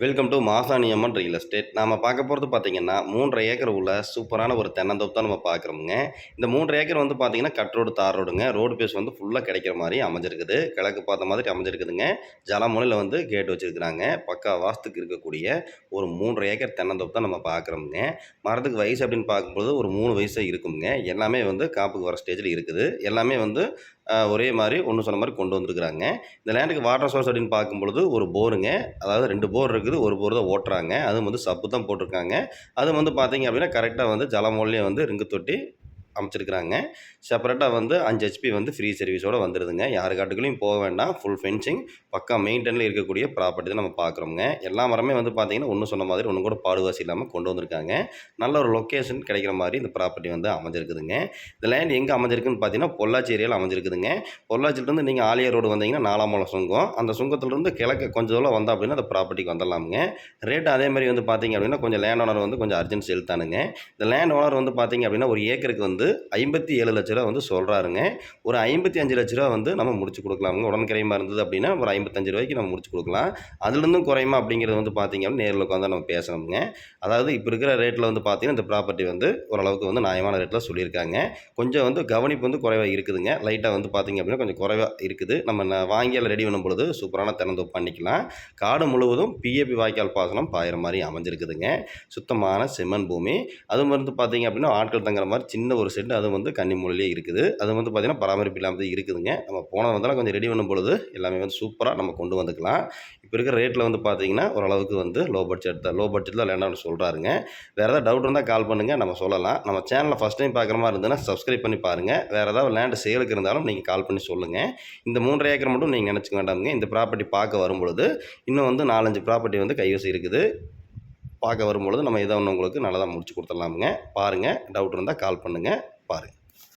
Welcome to Masani Amman real estate. நாம பார்க்க போகிறது பார்த்தீங்கன்னா 3 1/2 ஏக்கர் உள்ள சூப்பரான ஒரு தென்னந்தோப்பு தான் நம்ம பார்க்குறோமுங்க. இந்த 3 1/2 ஏக்கர் வந்து பார்த்தீங்கன்னா கட் ரோடு, தார் ரோடுங்க. ரோடு பேஸ் வந்து ஃபுல்லாக கிடைக்கிற மாதிரி அமைஞ்சிருக்குது. கிழக்கு பார்த்த மாதிரி அமைஞ்சிருக்குதுங்க. ஜலமுனையில் வந்து கேட் வச்சுருக்குறாங்க. பக்கா வாஸ்துக்கு இருக்கக்கூடிய ஒரு 3 1/2 ஏக்கர் தென்னந்தோப்பு தான் நம்ம பார்க்குறோமுங்க. மரத்துக்கு வயசு அப்படின்னு பார்க்கும்போது ஒரு 3 வயசு இருக்குங்க. எல்லாமே வந்து காப்புக்கு வர ஸ்டேஜில் இருக்குது. எல்லாமே வந்து ஒரே மாதிரி ஒன்று சொன்ன மாதிரி கொண்டு வந்திருக்கிறாங்க. இந்த லேண்டுக்கு வாட்டர் சோர்ஸ் அப்படின்னு பார்க்கும்பொழுது ஒரு போருங்க. அதாவது 2 போர் இருக்குது. ஒரு போர் தான் ஓட்டுறாங்க. அதுவும் வந்து சப்பு தான் போட்டிருக்காங்க. அது வந்து பார்த்தீங்க அப்படின்னா கரெக்டாக வந்து ஜலமூலையே வந்து ரிங்கு தொட்டி அமைச்சிருக்கிறாங்க. செப்பரேட்டாக வந்து 5 ஹெச்பி வந்து ஃப்ரீ சர்வீஸோடு வந்துடுதுங்க. யார் காட்டுக்குள்ளேயும் போக வேண்டாம். ஃபுல் ஃபென்சிங் பக்கா மெயின்டெனில் இருக்கக்கூடிய ப்ராப்பர்ட்டி தான் நம்ம பார்க்குறோங்க. எல்லா மரமே வந்து பார்த்தீங்கன்னா ஒன்று சொன்ன மாதிரி ஒன்று கூட பாடுவாசி இல்லாமல் கொண்டு வந்திருக்காங்க. நல்ல ஒரு லொக்கேஷன் கிடைக்கிற மாதிரி இந்த ப்ராப்பர்ட்டி வந்து அமைஞ்சிருக்குதுங்க. இந்த லேண்ட் எங்கே அமைஞ்சிருக்குன்னு பார்த்தீங்கன்னா பொள்ளாச்சி ஏரியாவில் அமைஞ்சிருக்குதுங்க. பொள்ளாச்சியிலேருந்து நீங்கள் ஆலியா ரோடு வந்தீங்கன்னா 4ஆம் மூலம் சுங்கம். அந்த சுங்கத்திலேருந்து கிழக்கு கொஞ்சம் தூரம் வந்தால் அப்படின்னா அந்த ப்ராப்பர்ட்டிக்கு வந்துடலாமுங்க. ரேட்டு அதே மாதிரி வந்து பார்த்தீங்க அப்படின்னா கொஞ்சம் லேண்ட் ஓனர் வந்து கொஞ்சம் அர்ஜென்ட் சேல் தானுங்க. இந்த லேண்ட் ஓனர் வந்து பார்த்தீங்க அப்படின்னா ஒரு ஏக்கருக்கு வந்து 57 லட்ச ரூபா வந்து சொல்கிறாருங்க. ஒரு 55 லட்ச ரூபா வந்து நம்ம முடிச்சு கொடுக்கலாமுங்க. உடன் கிரையமா இருந்தது அப்படின்னா ஒரு 55 ரூபாய்க்கு நம்ம முடிச்சு கொடுக்கலாம். அதுலேருந்தும் குறையுமா அப்படிங்கிறது வந்து பார்த்தீங்க அப்படின்னா நேரில் உட்காந்து நம்ம பேசணுங்க. அதாவது இப்போ இருக்கிற ரேட்டில் வந்து பார்த்தீங்கன்னா இந்த ப்ராப்பர்ட்டி வந்து ஓரளவுக்கு வந்து நியாயமான ரேட்டில் சொல்லியிருக்காங்க. கொஞ்சம் வந்து கவனிப்பு வந்து குறைவாக இருக்குதுங்க. லைட்டாக வந்து பார்த்தீங்க அப்படின்னா கொஞ்சம் குறைவாக இருக்குது. நம்ம வாங்கி எல்லாம் ரெடி பண்ணும்பொழுது சூப்பரான தென்னந்தோப்பு பண்ணிக்கலாம். காடு முழுவதும் பிஏபி வாய்க்கால் பாசனம் பாயிற மாதிரி அமைஞ்சிருக்குதுங்க. சுத்தமான செம்மண் பூமி. அதுவும் வந்து பார்த்தீங்க அப்படின்னா ஆட்கள் தங்குற மாதிரி சின்ன ஒரு செட் அது வந்து கன்னிமூலையிலே இருக்குது. அது வந்து பார்த்தீங்கன்னா பராமரிப்பு இல்லாமல் தான் இருக்குதுங்க. நம்ம போன வந்தாலும் கொஞ்சம் ரெடி பண்ணும்பொழுது எல்லாமே வந்து சூப்பராக நம்ம கொண்டு வந்துக்கலாம். இப்போ இருக்கிற ரேட்டில் வந்து பார்த்தீங்கன்னா ஓரளவுக்கு வந்து லோ பட்ஜெட் தான் லேண்டாக சொல்கிறாருங்க. வேறு ஏதாவது டவுட் இருந்தால் கால் பண்ணுங்கள், நம்ம சொல்லலாம். நம்ம சேனலில் ஃபஸ்ட் டைம் பார்க்குற மாதிரி இருந்ததுன்னா சப்ஸ்கிரைப் பண்ணி பாருங்கள். வேறு ஏதாவது லேண்டு சேலுக்கு இருந்தாலும் நீங்கள் கால் பண்ணி சொல்லுங்கள். இந்த 3 1/2 ஏக்கர் மட்டும் நீங்கள் நினச்சிக்க வேண்டாமுங்க. இந்த ப்ராப்பர்ட்டி பார்க்க வரும்பொழுது இன்னும் வந்து 4, 5 ப்ராப்பர்ட்டி வந்து கைவசம் இருக்குது. பார்க்க வரும்பொழுது நம்ம ஏதோ ஒன்று உங்களுக்கு நல்லதாக முடிச்சு கொடுத்துடலாமுங்க. பாருங்கள், டவுட் இருந்தால் கால் பண்ணுங்கள். பாருங்கள்.